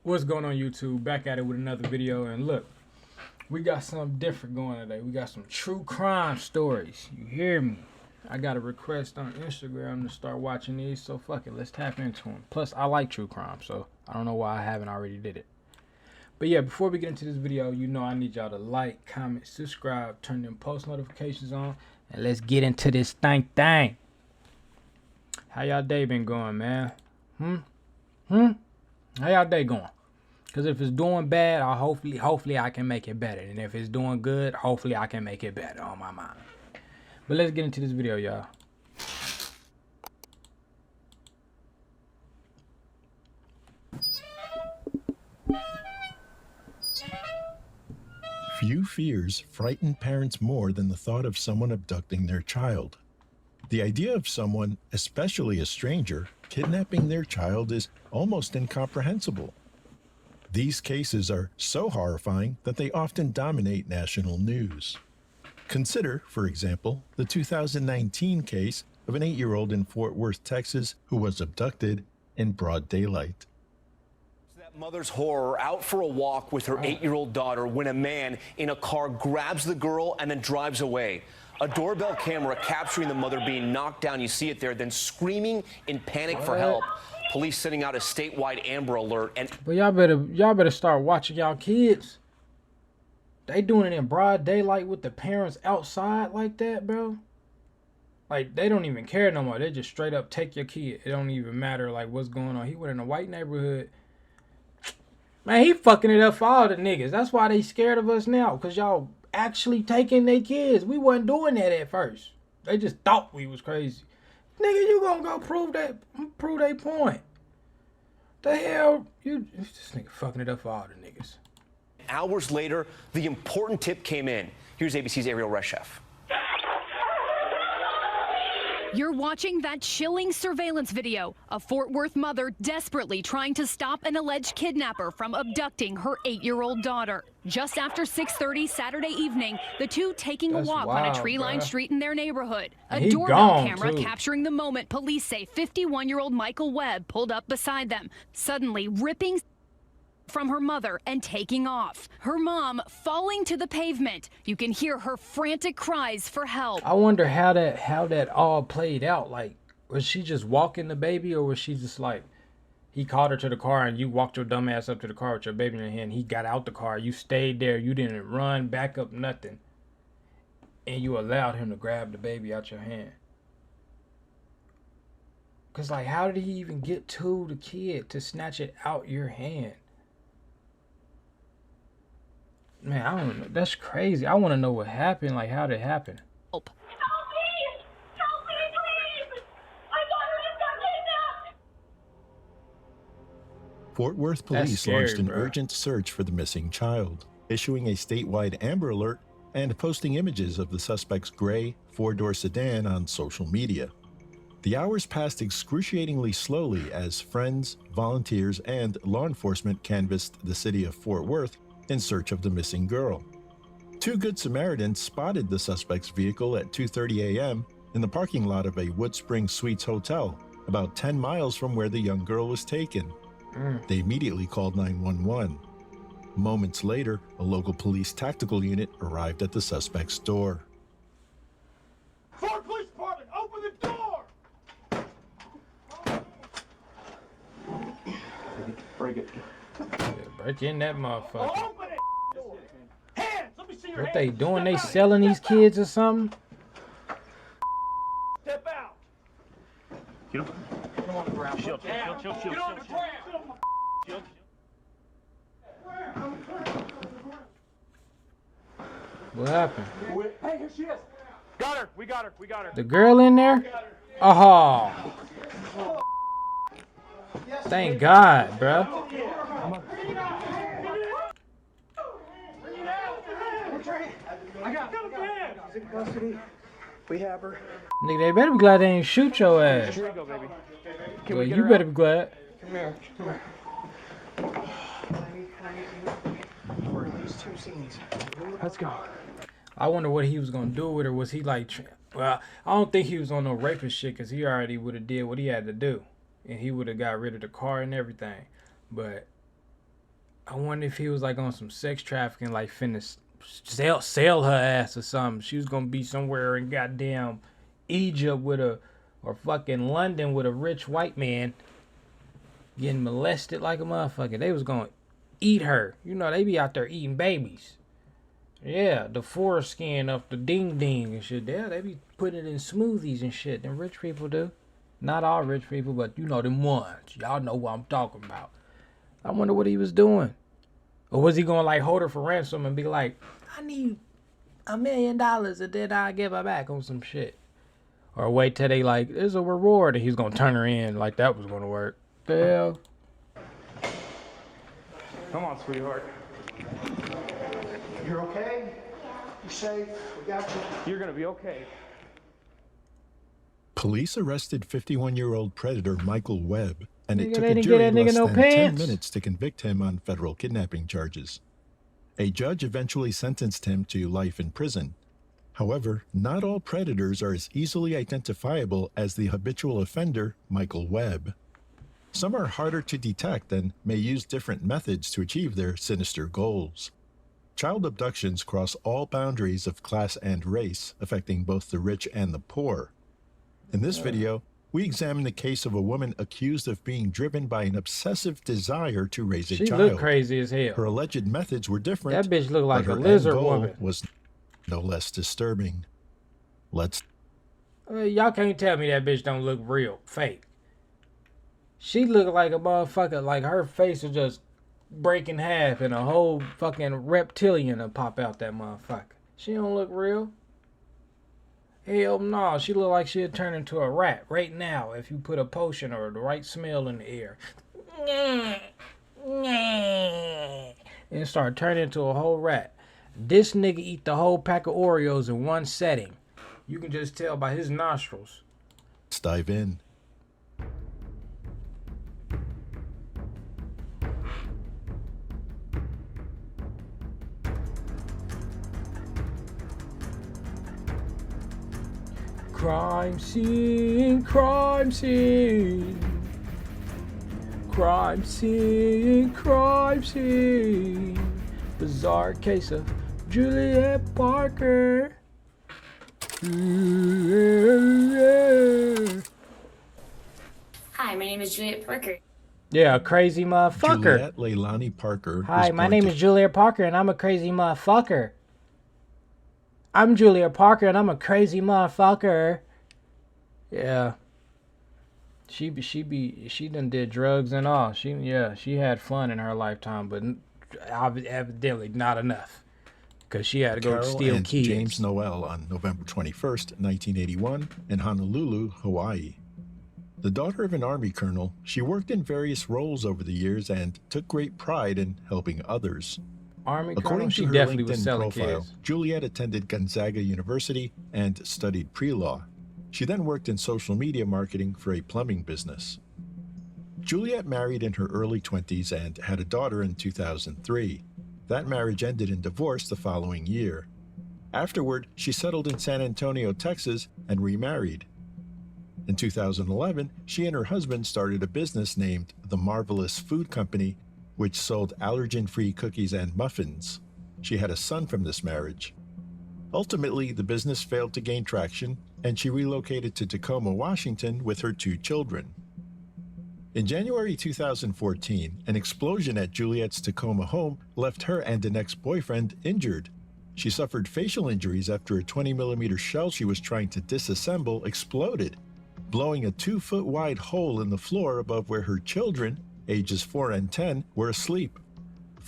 What's going on, YouTube? Back at it with another video, and look, we got something different going today. We got some true crime stories. You hear me? I got a request on Instagram to start watching these, so fuck it, let's tap into them. Plus, I like true crime, so I don't know why I haven't already did it. But yeah, before we get into this video, you know I need y'all to like, comment, subscribe, turn them post notifications on, and let's get into this thing. How y'all day been going, man? How y'all day going? Because if it's doing bad, hopefully I can make it better. And if it's doing good, hopefully I can make it better on my mind. But let's get into this video, y'all. Few fears frighten parents more than the thought of someone abducting their child. The idea of someone, especially a stranger, kidnapping their child is almost incomprehensible. These cases are so horrifying that they often dominate national news. Consider, for example, the 2019 case of an 8-year-old in Fort Worth, Texas, who was abducted in broad daylight. That mother's horror, out for a walk with her 8-year-old daughter when a man in a car grabs the girl and then drives away. A doorbell camera capturing the mother being knocked down. You see it there, then screaming in panic for help. Police sending out a statewide Amber Alert. And but y'all better start watching y'all kids. They doing it in broad daylight with the parents outside like that, bro. Like, they don't even care no more. They just straight up take your kid. It don't even matter like what's going on. He went in a white neighborhood. Man, he fucking it up for all the niggas. That's why they scared of us now, because y'all actually taking their kids. We wasn't doing that at first. They just thought we was crazy. Nigga, you gonna go prove their point. The hell, this nigga fucking it up for all the niggas. hours later, the important tip came in. Here's ABC's Ariel Reshef. You're watching that chilling surveillance video. A Fort Worth mother desperately trying to stop an alleged kidnapper from abducting her 8-year-old daughter. Just after 6:30 Saturday evening, the two taking a walk on a tree-lined street in their neighborhood. A doorbell camera capturing the moment police say 51-year-old Michael Webb pulled up beside them, suddenly ripping from her mother and taking off. Her mom falling to the pavement. You can hear her frantic cries for help. I wonder how that all played out. Like, was she just walking the baby, or was she just like, he called her to the car and you walked your dumb ass up to the car with your baby in your hand, he got out the car, you stayed there, you didn't run back up, nothing, and you allowed him to grab the baby out your hand? Because, like, how did he even get to the kid to snatch it out your hand? Man, I don't know. That's crazy. I want to know what happened. Like, how did it happen? Help. Help me! Help me, please! My daughter just got kidnapped! Fort Worth police launched an urgent search for the missing child, issuing a statewide Amber Alert and posting images of the suspect's gray, four-door sedan on social media. The hours passed excruciatingly slowly as friends, volunteers, and law enforcement canvassed the city of Fort Worth in search of the missing girl. Two Good Samaritans spotted the suspect's vehicle at 2:30 a.m. in the parking lot of a Wood Spring Suites hotel, about 10 miles from where the young girl was taken. They immediately called 911. Moments later, a local police tactical unit arrived at the suspect's door. Fort Police Department, open the door! Break it. Break in that motherfucker. Open it! Hands! Let me see your hands! What they doing? They selling these kids or something? Step out! Get him. Come on the ground. Shield. Get on the ground! Shield. What happened? Hey, here she is! Got her! We got her! We got her! The girl in there? Oh. Thank God, bro. I got her! She's in custody. We have her. Nigga, they better be glad they ain't shoot your ass. Here we go, baby. Well, you better be glad. Come here. Come here. For these two scenes. Let's go. I wonder what he was gonna do with her. Was he like, well, I don't think he was on no rapist shit, because he already would have did what he had to do. And he would have got rid of the car and everything. But I wonder if he was like on some sex trafficking, like finna sell her ass or something. She was gonna be somewhere in goddamn Egypt with a, or fucking London with a rich white man getting molested like a motherfucker. They was gonna eat her. You know, they be out there eating babies. Yeah, the foreskin of the ding ding and shit. Yeah, they be putting it in smoothies and shit. Them rich people do. Not all rich people, but you know them ones. Y'all know what I'm talking about. I wonder what he was doing. Or was he gonna like hold her for ransom and be like, I need $1 million and then I'll give her back on some shit. Or wait till they like, there's a reward and he's gonna turn her in like that was gonna work. The hell? Come on, sweetheart. You're okay? You safe? We got you. You're gonna be okay. Police arrested 51-year-old predator Michael Webb, and it Nigga, took they a didn't jury get that nigga less no than pants. 10 minutes to convict him on federal kidnapping charges. A judge eventually sentenced him to life in prison. However, not all predators are as easily identifiable as the habitual offender, Michael Webb. Some are harder to detect and may use different methods to achieve their sinister goals. Child abductions cross all boundaries of class and race, affecting both the rich and the poor. In this video, we examine the case of a woman accused of being driven by an obsessive desire to raise a She child. looked crazy as hell. Her alleged methods were different. That bitch looked like but a her lizard end goal woman. was no less disturbing. Let's Y'all can't tell me that bitch don't look real, fake. She looked like a motherfucker, like her face was just break in half and a whole fucking reptilian will pop out that motherfucker. She don't look real. Hell no, she look like she'd turn into a rat right now if you put a potion or the right smell in the air. And start turning into a whole rat. This nigga eat the whole pack of Oreos in one setting. You can just tell by his nostrils. dive in. Crime scene, crime scene. Crime scene, crime scene. Bizarre case of Juliet Parker. Hi, my name is Juliet Parker. Yeah, a crazy motherfucker. Juliette Leilani Parker. Hi, my name is Juliet Parker and I'm a crazy motherfucker. I'm Juliet Parker and I'm a crazy motherfucker. Yeah. She done did drugs and all. She had fun in her lifetime, but evidently not enough. Because she had to go Carol steal and kids. James Noel on November 21st, 1981 in Honolulu, Hawaii. The daughter of an Army colonel, she worked in various roles over the years and took great pride in helping others. Army colonel, According she to her definitely was LinkedIn selling profile, kids. Juliette attended Gonzaga University and studied pre-law. She then worked in social media marketing for a plumbing business. Juliette married in her early 20s and had a daughter in 2003. That marriage ended in divorce the following year. Afterward, she settled in San Antonio, Texas, and remarried. In 2011, she and her husband started a business named The Marvelous Food Company, which sold allergen-free cookies and muffins. She had a son from this marriage. Ultimately, the business failed to gain traction, and she relocated to Tacoma, Washington with her 2 children. In January 2014, an explosion at Juliette's Tacoma home left her and an ex-boyfriend injured. She suffered facial injuries after a 20mm shell she was trying to disassemble exploded, blowing a 2-foot-wide hole in the floor above where her children, ages 4 and 10, were asleep.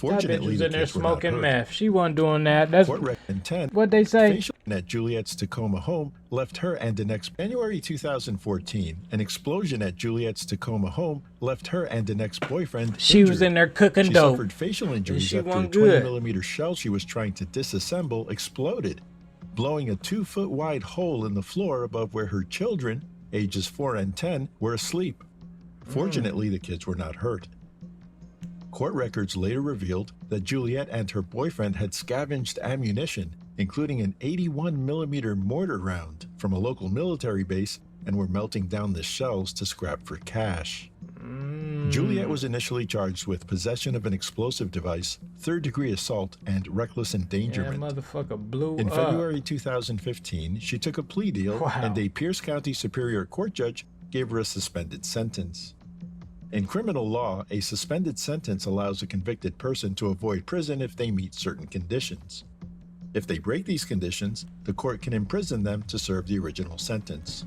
That bitch was the in there kids were not smoking hurt. meth. She wasn't doing that. That's Court record in 10. what they say. Facial at Juliette's Tacoma home left her and an January 2014. An explosion at Juliette's Tacoma home left her and an ex-boyfriend She injured. was in there cooking She dope. suffered facial injuries she after a wasn't good. 20mm shell she was trying to disassemble exploded, blowing a 2-foot-wide hole in the floor above where her children, ages 4 and 10, were asleep. Fortunately, the kids were not hurt. Court records later revealed that Juliette and her boyfriend had scavenged ammunition, including an 81mm mortar round from a local military base, and were melting down the shells to scrap for cash. Juliette was initially charged with possession of an explosive device, third-degree assault, and reckless endangerment. That motherfucker blew In up. February 2015, she took a plea deal, and a Pierce County Superior Court judge gave her a suspended sentence. In criminal law, a suspended sentence allows a convicted person to avoid prison if they meet certain conditions. If they break these conditions, the court can imprison them to serve the original sentence.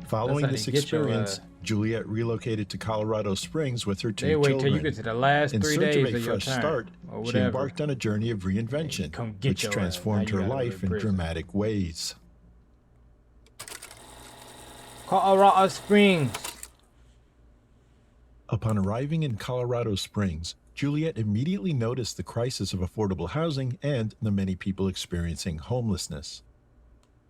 Following this experience, Juliette relocated to Colorado Springs with her two children. Wait till you get to the last 3 days of your fresh term, start, or she whatever. embarked on a journey of reinvention, which transformed her life in dramatic ways. Colorado Springs. Upon arriving in Colorado Springs, Juliette immediately noticed the crisis of affordable housing and the many people experiencing homelessness.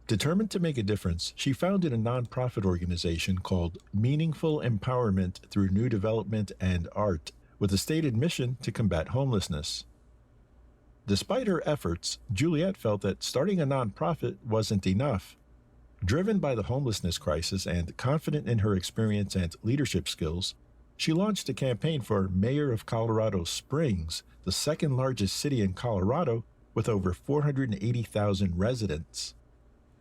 Determined to make a difference, she founded a nonprofit organization called Meaningful Empowerment Through New Development and Art, with a stated mission to combat homelessness. Despite her efforts, Juliette felt that starting a nonprofit wasn't enough. Driven by the homelessness crisis and confident in her experience and leadership skills, she launched a campaign for Mayor of Colorado Springs, the second largest city in Colorado, with over 480,000 residents.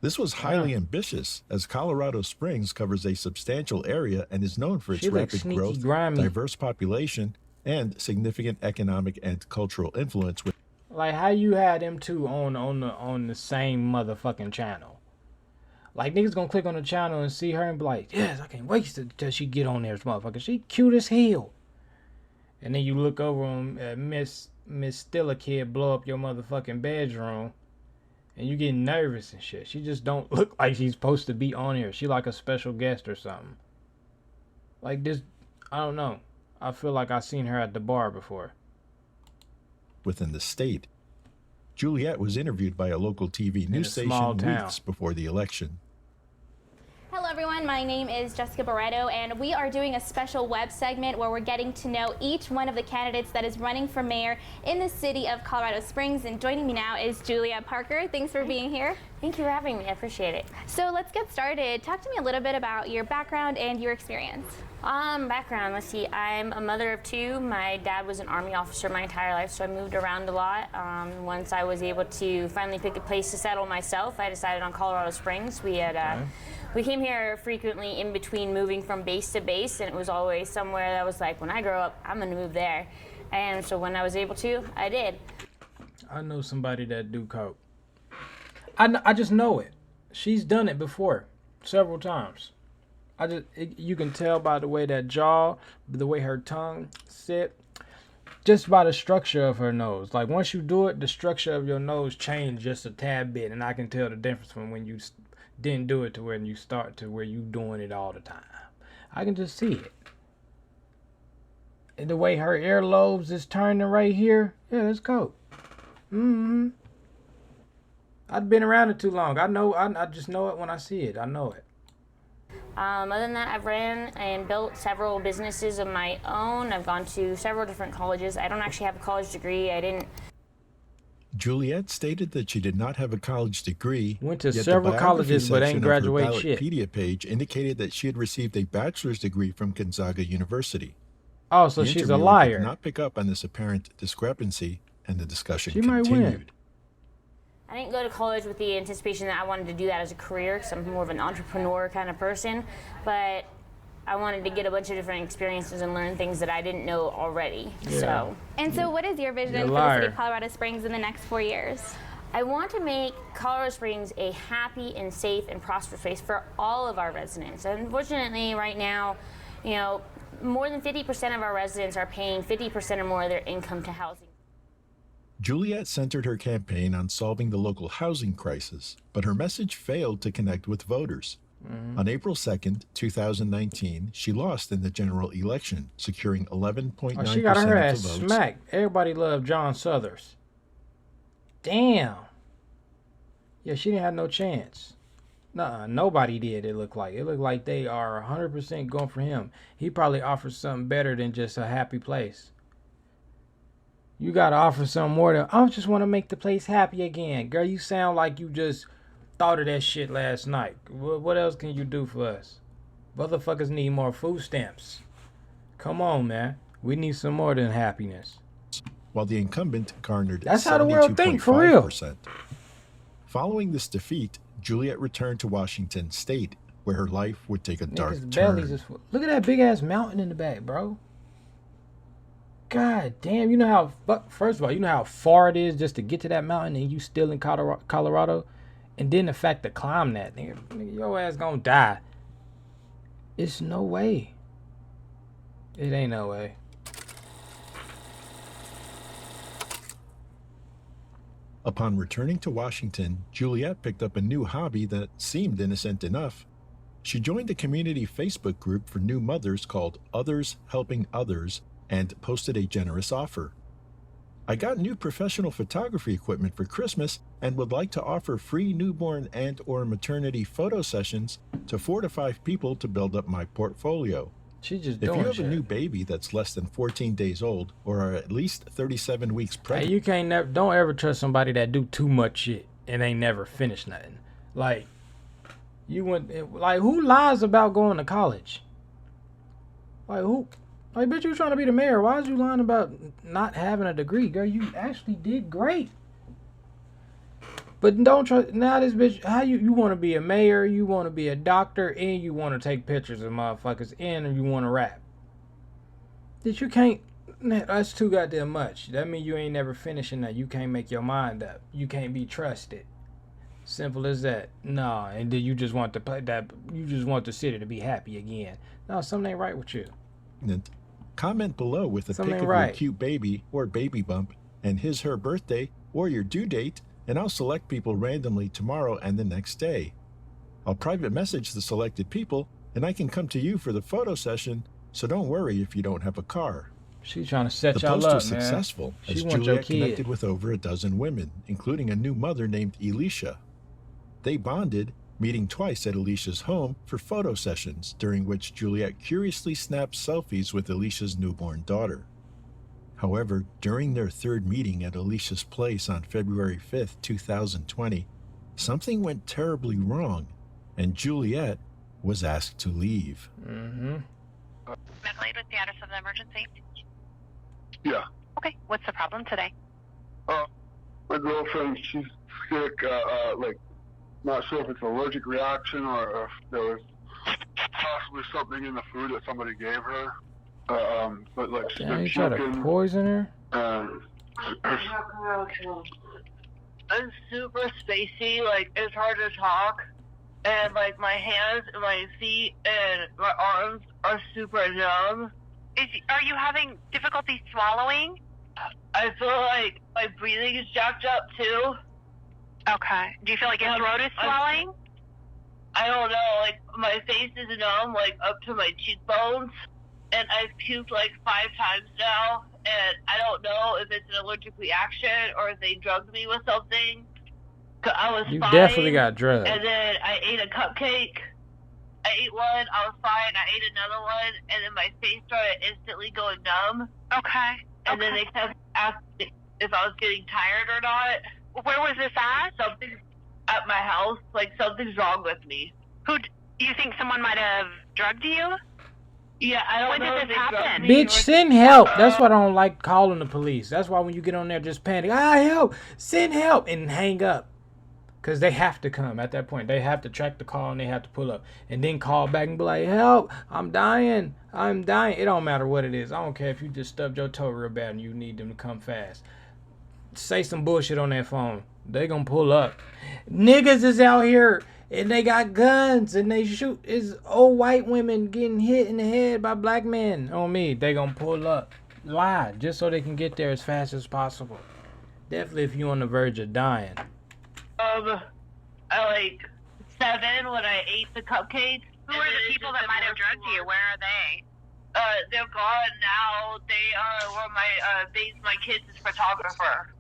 This was highly ambitious, as Colorado Springs covers a substantial area and is known for its rapid growth, diverse population, and significant economic and cultural influence. Like, how you had them two on the same motherfucking channel? Like, niggas gonna click on the channel and see her and be like, yes, I can't wait till she get on there, this motherfucker. She cute as hell. And then you look over on Miss Stilla Kid blow up your motherfucking bedroom. And you get nervous and shit. She just don't look like she's supposed to be on here. She like a special guest or something. Like this, I don't know. I feel like I've seen her at the bar before. Within the state, Juliette was interviewed by a local TV news station weeks before the election. Hello everyone, my name is Jessica Barreto and we are doing a special web segment where we're getting to know each one of the candidates that is running for mayor in the city of Colorado Springs, and joining me now is Juliet Parker. Thanks for being here. Thank you for having me, I appreciate it. So let's get started. Talk to me a little bit about your background and your experience. Background, let's see, I'm a mother of two. My dad was an Army officer my entire life, so I moved around a lot. Once I was able to finally pick a place to settle myself, I decided on Colorado Springs. We came here frequently in between moving from base to base, and it was always somewhere that was like, when I grow up, I'm gonna move there. And so when I was able to, I did. I know somebody that do coke. I just know it. She's done it before, several times. You can tell by the way that jaw, the way her tongue sit, just by the structure of her nose. Like once you do it, the structure of your nose changes just a tad bit, and I can tell the difference from when you didn't do it to when you start to where you doing it all the time. I can just see it. And the way her earlobes is turning right here, yeah, that's coke. I've been around it too long. I just know it when I see it. I know it. Other than that, I've ran and built several businesses of my own. I've gone to several different colleges. I don't actually have a college degree. Juliette stated that she did not have a college degree. Went to several colleges, but ain't graduate shit. Her Wikipedia page indicated that she had received a bachelor's degree from Gonzaga University. Oh, so she's a liar. Did not pick up on this apparent discrepancy, and the discussion continued. Might win. I didn't go to college with the anticipation that I wanted to do that as a career, because I'm more of an entrepreneur kind of person, but I wanted to get a bunch of different experiences and learn things that I didn't know already. Yeah. So what is your vision for the city of Colorado Springs in the next 4 years? I want to make Colorado Springs a happy and safe and prosperous place for all of our residents. Unfortunately, right now, more than 50% of our residents are paying 50% or more of their income to housing. Juliette centered her campaign on solving the local housing crisis, but her message failed to connect with voters. On April 2nd, 2019, she lost in the general election, securing 11.9% of the votes. She got her ass smacked. Everybody loved John Suthers. Damn. Yeah, she didn't have no chance. Nuh-uh, nobody did, it looked like. It looked like they are 100% going for him. He probably offered something better than just a happy place. You gotta offer something more than, I just want to make the place happy again. Girl, you sound like you just thought of that shit last night. What else can you do for us? Motherfuckers need more food stamps. Come on, man. We need some more than happiness. While the incumbent garnered That's how the world think, for real. 72.5%. Following this defeat, Juliet returned to Washington State, where her life would take a dark Niggas' bellies turn. is full. Look at that big ass mountain in the back, bro. God damn, you know how, first of all, you know how far it is just to get to that mountain and you still in Colorado? And then the fact to climb that, nigga, your ass gonna die. It's no way. It ain't no way. Upon returning to Washington, Juliette picked up a new hobby that seemed innocent enough. She joined a community Facebook group for new mothers called Others Helping Others and posted a generous offer. I got new professional photography equipment for Christmas and would like to offer free newborn and/or maternity photo sessions to 4 to 5 people to build up my portfolio. She just If doing you have shit. a new baby that's less than 14 days old or are at least 37 weeks Hey, pregnant, you can't never, don't ever trust somebody that do too much shit and ain't never finished nothing. Like, you went, like, who lies about going to college? Like, who? Like, bitch, you trying to be the mayor. Why is you lying about not having a degree? Girl, you actually did great. But don't trust, now this bitch, how you want to be a mayor, you want to be a doctor, and you want to take pictures of motherfuckers, and you want to rap. That you can't, that's too goddamn much. That means you ain't never finishing that. You can't make your mind up. You can't be trusted. Simple as that. No, and then you just want to play that, you just want the city to be happy again. No, something ain't right with you. comment below with a Something pic of right. your cute baby or baby bump and his/her birthday or your due date, and I'll select people randomly tomorrow and the next day. I'll private message the selected people, and I can come to you for the photo session, so don't worry if you don't have a car. She's trying to set The y'all post up, was man. successful, She as wants your Juliet connected kid. with over a dozen women, including a new mother named Alicia. They bonded, meeting twice at Alicia's home for photo sessions, during which Juliet curiously snapped selfies with Alicia's newborn daughter. However, during their third meeting at Alicia's place on February 5th, 2020, something went terribly wrong, and Juliet was asked to leave. Mm-hmm. Medley with the address of the emergency. Yeah. Okay, what's the problem today? My girlfriend, she's sick, not sure if it's an allergic reaction or if there was possibly something in the food that somebody gave her. But like she's Damn, been you try to puking. poison her? I'm super spacey, like it's hard to talk, and like my hands and my feet and my arms are super numb. Are you having difficulty swallowing? I feel like my breathing is jacked up too. Okay. Do you feel like your throat is swelling? I don't know, like my face is numb, like up to my cheekbones, and I've puked like 5 times now, and I don't know if it's an allergic reaction or if they drugged me with something. 'Cause I was You fine, definitely got drugged. and then I ate a cupcake. I ate one, I was fine, I ate another one, and then my face started instantly going numb. Okay. And then they kept asking if I was getting tired or not. Where was this at? Something at my house, like something's wrong with me. Do you think someone might have drugged you? Yeah, I don't When know did if this they drugged happen? me Bitch, or- send help. That's why I don't like calling the police. That's why when you get on there, just panic. Help. Send help. And hang up. Because they have to come at that point. They have to track the call and they have to pull up. And then call back and be like, help. I'm dying. I'm dying. It don't matter what it is. I don't care if you just stubbed your toe real bad and you need them to come fast. Say some bullshit on that phone. They gonna pull up. Niggas is out here and they got guns and they shoot. It's old white women getting hit in the head by black men on me. They gonna pull up. Lie. Just so they can get there as fast as possible. Definitely if you on the verge of dying. At like 7 when I ate the cupcakes. Who are the people that might have drugged you? Where are they? They're gone now. They were my kids' photographer.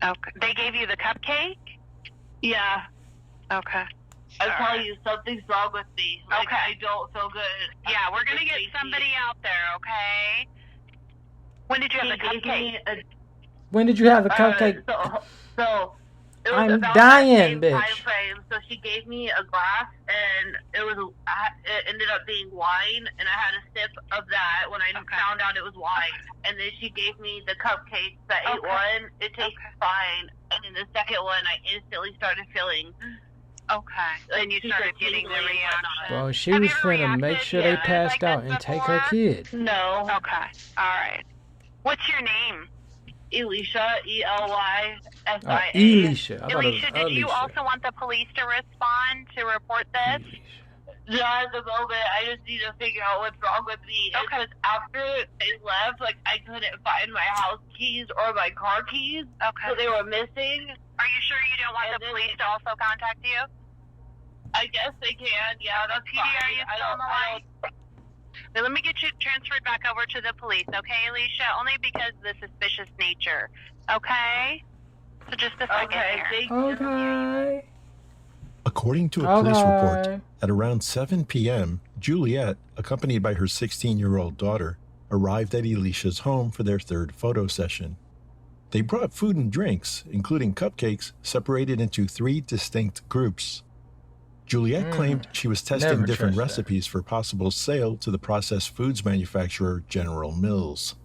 Okay. They gave you the cupcake? Yeah. Okay. I'm telling you, something's wrong with me. Like, Okay. I don't feel good. Yeah, we're gonna get Spacey. somebody out there, okay? When did you have the He gave me cupcake? When did you have a cupcake? So It was I'm about dying, that same bitch. time frame. So she gave me a glass, and it ended up being wine, and I had a sip of that when I found out it was wine. And then she gave me the cupcakes. I ate one. It tastes fine. And then the second one, I instantly started feeling. Okay. And you started getting the reaction. Bro, she was finna make sure they passed out and take her kid. No. Okay. All right. What's your name? Elisha, ELYSIA. Elisha. I thought it was Elisha, did you Alicia. also want the police to respond to report this? Not at the moment. I just need to figure out what's wrong with me. Because after they left, like, I couldn't find my house keys or my car keys. Okay. So they were missing. Are you sure you don't want the police to also contact you? I guess they can. Yeah, that's PD, fine. are you still on the line? Now, let me get you transferred back over to the police, okay, Alicia? Only because of the suspicious nature, okay? So just a second here. Okay. According to a police report, at around 7 p.m., Juliette, accompanied by her 16-year-old daughter, arrived at Alicia's home for their third photo session. They brought food and drinks, including cupcakes, separated into 3 distinct groups. Juliette claimed she was testing different recipes for possible sale to the processed foods manufacturer General Mills.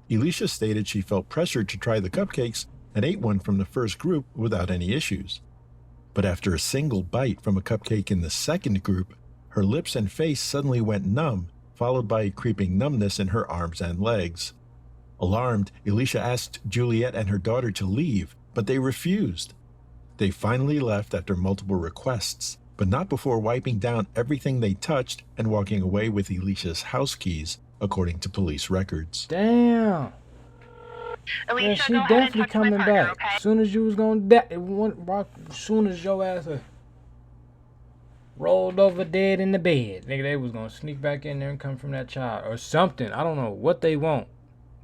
Alicia stated she felt pressured to try the cupcakes and ate one from the first group without any issues. But after a single bite from a cupcake in the second group, her lips and face suddenly went numb, followed by a creeping numbness in her arms and legs. Alarmed, Alicia asked Juliette and her daughter to leave, but they refused. They finally left after multiple requests, but not before wiping down everything they touched and walking away with Alicia's house keys, according to police records. Damn. Alicia, yeah, she definitely coming back. Okay? As soon as you was gonna die, as soon as your ass rolled over dead in the bed, nigga, they was gonna sneak back in there and come from that child or something. I don't know what they want,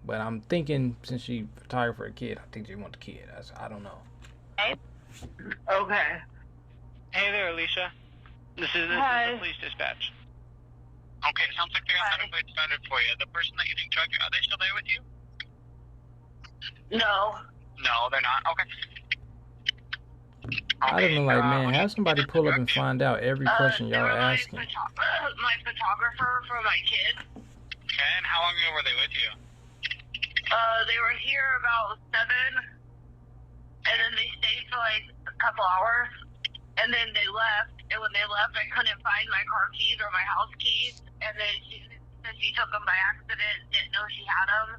but I'm thinking since she retired for a kid, I think they want the kid. I don't know. Okay. Hey there, Alicia. This is the police dispatch. Okay, sounds like they got another place started for you. The person that you think drugged you, are they still there with you? No. No, they're not? Okay. I don't know, like, man, have somebody pull up and find out every question y'all asking. My photographer for my kids. Okay, and how long ago were they with you? They were here about 7, and then they stayed for like a couple hours, and then they left. And when they left, I couldn't find my car keys or my house keys, and then she took them by accident, didn't know she had them,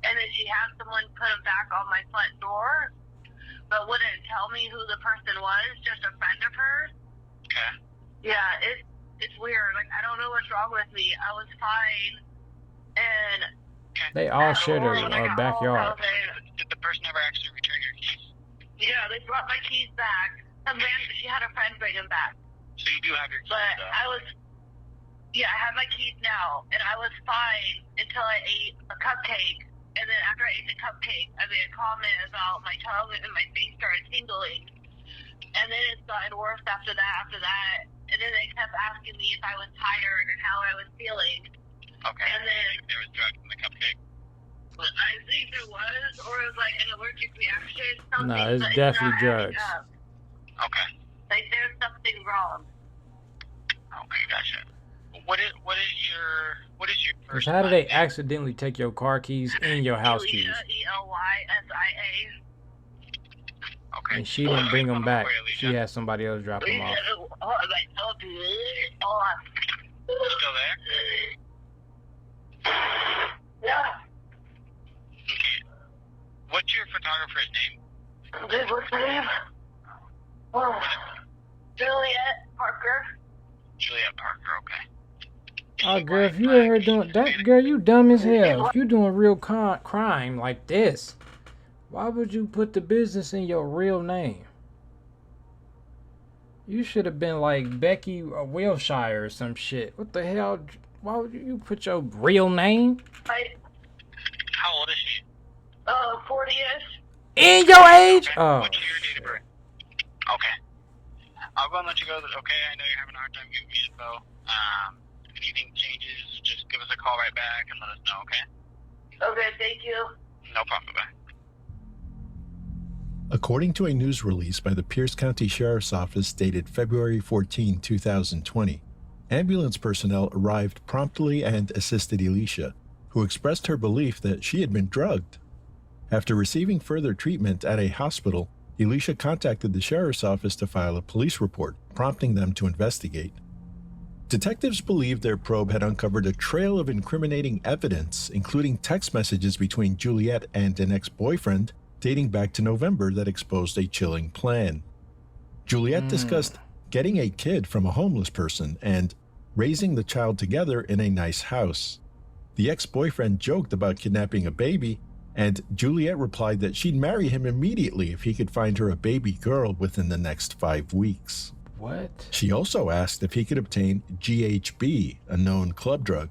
and then she had someone put them back on my front door, but wouldn't tell me who the person was, just a friend of hers. Okay. Yeah, it's weird. Like, I don't know what's wrong with me. I was fine, and they all share their backyard. Did the person ever actually return your keys? Yeah, they brought my keys back. She had a friend bring them back. So you do have your keys, but though? I have my keys now, and I was fine until I ate a cupcake. And then after I ate the cupcake, I made a comment about my tongue and my face started tingling. And then it's gotten worse after that. And then they kept asking me if I was tired and how I was feeling. Okay. And then there was drugs in the cupcake? I think there was, or it was like an allergic reaction. Something, no, it's definitely drugs. Okay. Like there's something wrong. Okay, gotcha. What is your first? How did they accidentally take your car keys and your house keys? ELYSIA. Okay. And she didn't bring them back. She had somebody else drop them off. Still there? Yeah. Okay. What's your photographer's name? What's her name? Juliet Parker. Juliet Parker, okay. Oh, girl, if you ever doing that, girl, you dumb as hell. If you doing real crime like this, why would you put the business in your real name? You should have been like Becky Wilshire or some shit. What the hell? Why would you put your real name? How old is she? 40-ish. In your age? Okay. Oh. What's your date of birth? Okay. I'll go and let you go. Okay, I know you're having a hard time giving me info. If anything changes, just give us a call right back and let us know, okay? Okay, thank you. No problem, bye. According to a news release by the Pierce County Sheriff's Office dated February 14, 2020, ambulance personnel arrived promptly and assisted Alicia, who expressed her belief that she had been drugged. After receiving further treatment at a hospital, Alicia contacted the sheriff's office to file a police report, prompting them to investigate. Detectives believed their probe had uncovered a trail of incriminating evidence, including text messages between Juliette and an ex-boyfriend dating back to November that exposed a chilling plan. Juliette discussed getting a kid from a homeless person and raising the child together in a nice house. The ex-boyfriend joked about kidnapping a baby, and Juliette replied that she'd marry him immediately if he could find her a baby girl within the next 5 weeks. What? She also asked if he could obtain GHB, a known club drug.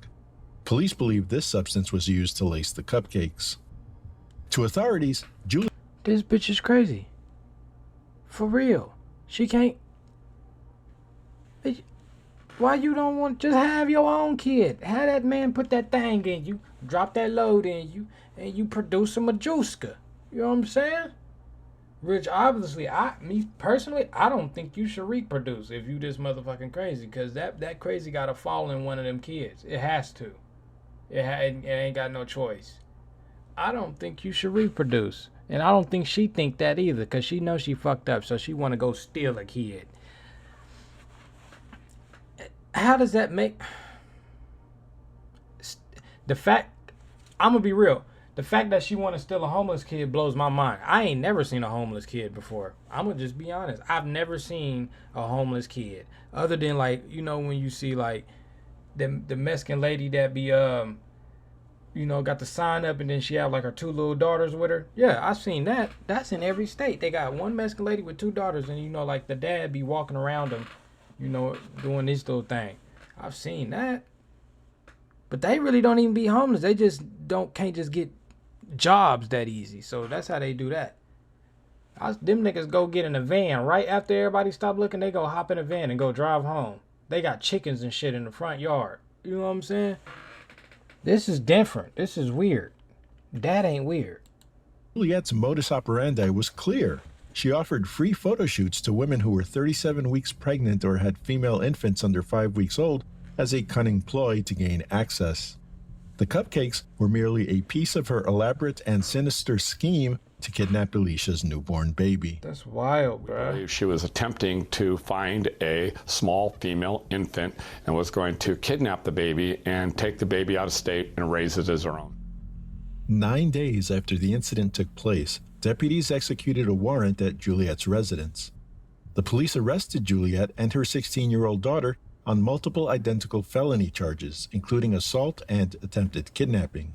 Police believe this substance was used to lace the cupcakes. To authorities, Juliette... This bitch is crazy. For real. She can't... Bitch, why you don't want... Just have your own kid. Have that man put that thing in you, drop that load in you, and you produce a majuska. You know what I'm saying? Which obviously, me personally, I don't think you should reproduce if you this motherfucking crazy, because that crazy gotta fall in one of them kids. It has to. It ain't got no choice. I don't think you should reproduce. And I don't think she think that either, because she knows she fucked up, so she want to go steal a kid. How does that make... The fact... I'm going to be real. The fact that she want to steal a homeless kid blows my mind. I ain't never seen a homeless kid before. I'm going to just be honest. I've never seen a homeless kid. Other than, like, you know, when you see, like, the Mexican lady that be, you know, got the sign up and then she have like her 2 little daughters with her. Yeah, I've seen that. That's in every state. They got one Mexican lady with 2 daughters and, you know, like the dad be walking around them, you know, doing this little thing. I've seen that. But they really don't even be homeless. They just can't just get jobs that easy. So that's how they do that. Them niggas go get in a van right after everybody stop looking. They go hop in a van and go drive home. They got chickens and shit in the front yard. You know what I'm saying? This is different. This is weird. That ain't weird. Juliette's modus operandi was clear. She offered free photo shoots to women who were 37 weeks pregnant or had female infants under 5 weeks old as a cunning ploy to gain access. The cupcakes were merely a piece of her elaborate and sinister scheme to kidnap Alicia's newborn baby. That's wild, bro. She was attempting to find a small female infant and was going to kidnap the baby and take the baby out of state and raise it as her own. 9 days after the incident took place, deputies executed a warrant at Juliette's residence. The police arrested Juliette and her 16-year-old daughter on multiple identical felony charges, including assault and attempted kidnapping.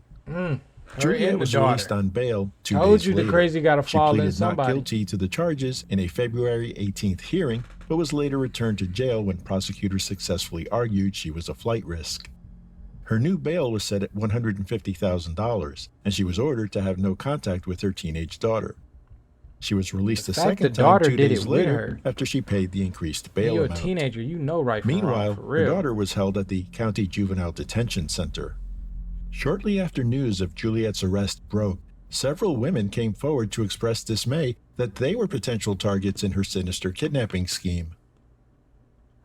Juliette was released on bail 2 days later. Told you the crazy gotta fall in somebody. She pleaded not guilty to the charges in a February 18th hearing, but was later returned to jail when prosecutors successfully argued she was a flight risk. Her new bail was set at $150,000, and she was ordered to have no contact with her teenage daughter. She was released a second time 2 days later after she paid the increased bail amount. You're a teenager, you know right from Meanwhile, wrong, for real. her daughter was held at the County Juvenile Detention Center. Shortly after news of Juliette's arrest broke, several women came forward to express dismay that they were potential targets in her sinister kidnapping scheme.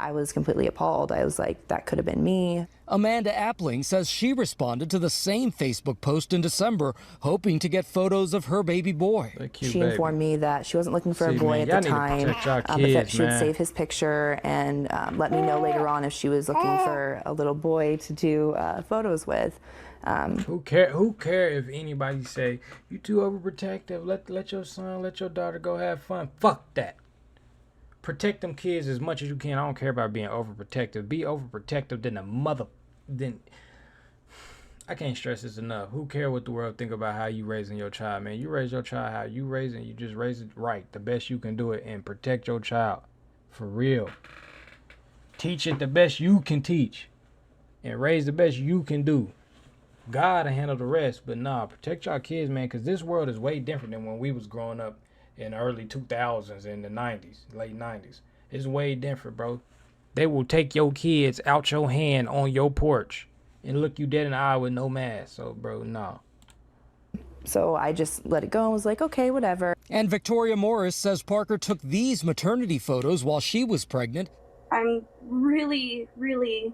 I was completely appalled. I was like, that could have been me. Amanda Appling says she responded to the same Facebook post in December, hoping to get photos of her baby boy. She informed me that she wasn't looking for a boy at the time, but that she would save his picture and let me know later on if she was looking for a little boy to do photos with. Who care if anybody say, you too overprotective, let your son, let your daughter go have fun. Fuck that. Protect them kids as much as you can. I don't care about being overprotective. Be overprotective than I can't stress this enough. Who care what the world think about how you raising your child, man? You raise your child how you raising, you just raise it right, the best you can do it, and protect your child. For real. Teach it the best you can teach. And raise the best you can do. God will handle the rest, but nah, protect your kids, man, because this world is way different than when we was growing up in the early 2000s, in the 90s, late 90s. It's way different, bro. They will take your kids out your hand on your porch and look you dead in the eye with no mask. So, bro, no. So I just let it go and was like, okay, whatever. And Victoria Morris says Parker took these maternity photos while she was pregnant. I'm really, really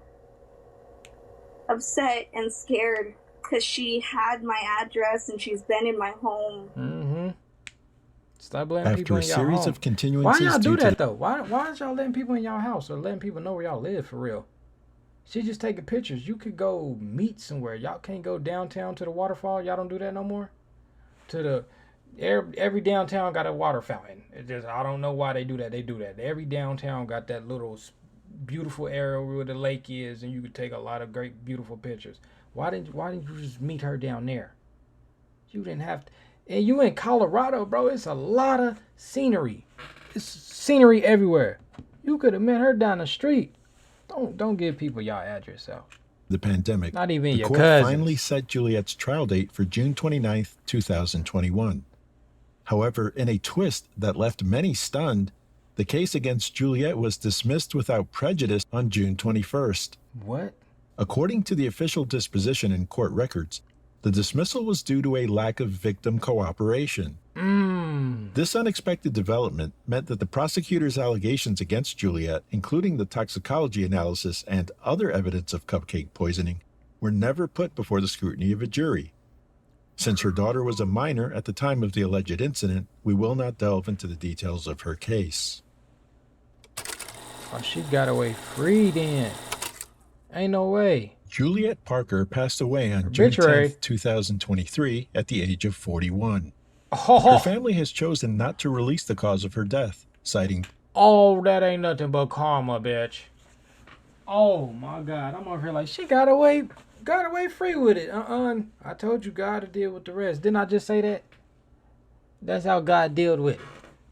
upset and scared because she had my address and she's been in my home. Mm-hmm. Stop letting people in y'all After a series home. of continuances, Why y'all do that though? Why aren't y'all letting people in y'all house or letting people know where y'all live for real? She just taking pictures. You could go meet somewhere. Y'all can't go downtown to the waterfall. Y'all don't do that no more. To the every downtown got a water fountain. It just, I don't know why they do that. They do that. Every downtown got that little beautiful area where the lake is, and you could take a lot of great, beautiful pictures. Why didn't you just meet her down there? You didn't have to. And you in Colorado, bro. It's a lot of scenery. It's scenery everywhere. You could have met her down the street. Don't give people y'all address out. The pandemic. Not even the your court cousins. finally set Juliette's trial date for June 29th, 2021. However, in a twist that left many stunned, the case against Juliette was dismissed without prejudice on June 21st. What? According to the official disposition in court records, the dismissal was due to a lack of victim cooperation. This unexpected development meant that the prosecutor's allegations against Juliette, including the toxicology analysis and other evidence of cupcake poisoning, were never put before the scrutiny of a jury. Since her daughter was a minor at the time of the alleged incident, we will not delve into the details of her case. Oh, she got away free then. Ain't no way. Juliet Parker passed away on June 10th, 2023 at the age of 41. Her family has chosen not to release the cause of her death, citing, "Oh, that ain't nothing but karma, bitch." Oh my God, I'm over here like, she got away free with it. I told you God to deal with the rest. Didn't I just say that? That's how God dealt with it.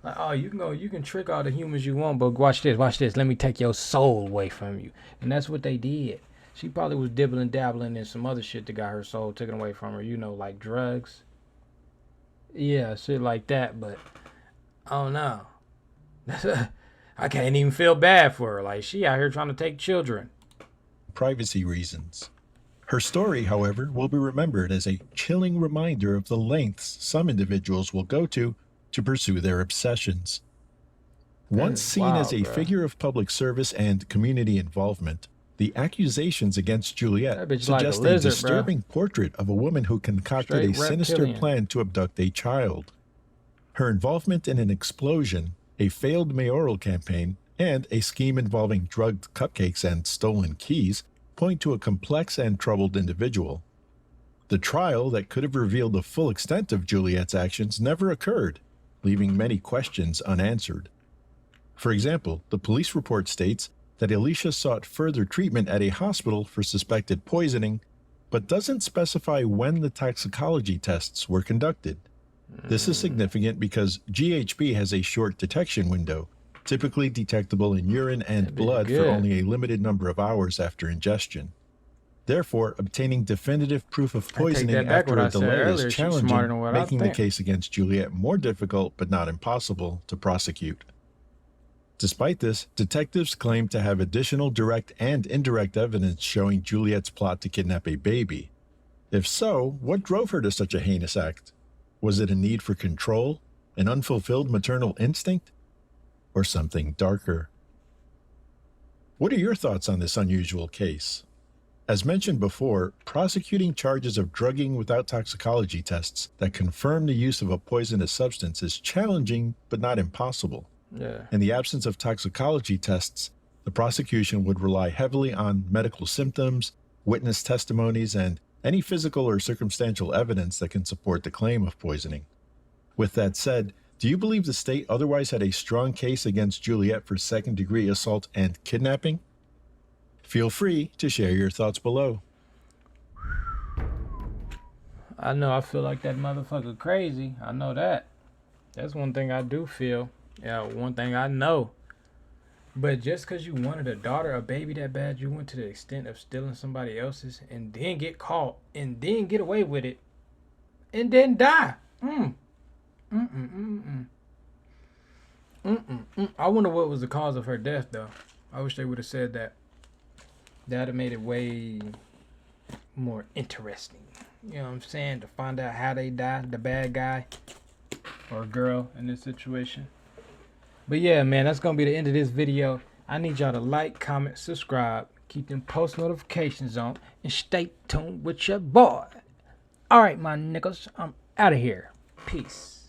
Like, oh, you can trick all the humans you want, but watch this. Let me take your soul away from you. And that's what they did. She probably was dibbling dabbling in some other shit that got her soul taken away from her, like drugs. Yeah, shit like that, but oh no. I can't even feel bad for her. Like, she out here trying to take children. privacy reasons. Her story, however, will be remembered as a chilling reminder of the lengths some individuals will go to pursue their obsessions. Once seen as a figure of public service and community involvement, the accusations against Juliette suggest a disturbing portrait of a woman who concocted a sinister plan to abduct a child. Her involvement in an explosion, a failed mayoral campaign, and a scheme involving drugged cupcakes and stolen keys point to a complex and troubled individual. The trial that could have revealed the full extent of Juliette's actions never occurred, leaving many questions unanswered. For example, the police report states that Alicia sought further treatment at a hospital for suspected poisoning, but doesn't specify when the toxicology tests were conducted. This is significant because GHB has a short detection window, typically detectable in urine and blood for only a limited number of hours after ingestion. Therefore, obtaining definitive proof of poisoning after a delay is challenging, making the case against Juliette more difficult but not impossible to prosecute. Despite this, detectives claim to have additional direct and indirect evidence showing Juliette's plot to kidnap a baby. If so, what drove her to such a heinous act? Was it a need for control, an unfulfilled maternal instinct, or something darker? What are your thoughts on this unusual case? As mentioned before, prosecuting charges of drugging without toxicology tests that confirm the use of a poisonous substance is challenging but not impossible. In the absence of toxicology tests, the prosecution would rely heavily on medical symptoms, witness testimonies, and any physical or circumstantial evidence that can support the claim of poisoning. With that said, do you believe the state otherwise had a strong case against Juliette for second-degree assault and kidnapping? Feel free to share your thoughts below. I know I feel like that motherfucker crazy. I know that. That's one thing I do feel. Yeah, one thing I know. But just because you wanted a daughter, a baby that bad, you went to the extent of stealing somebody else's and then get caught and then get away with it and then die. I wonder what was the cause of her death, though. I wish they would have said that. That would have made it way more interesting. You know what I'm saying? To find out how they died, the bad guy. or a girl in this situation. But yeah, man, that's gonna be the end of this video. I need y'all to like, comment, subscribe, keep them post notifications on, and stay tuned with your boy. All right, my niggas, I'm out of here. Peace.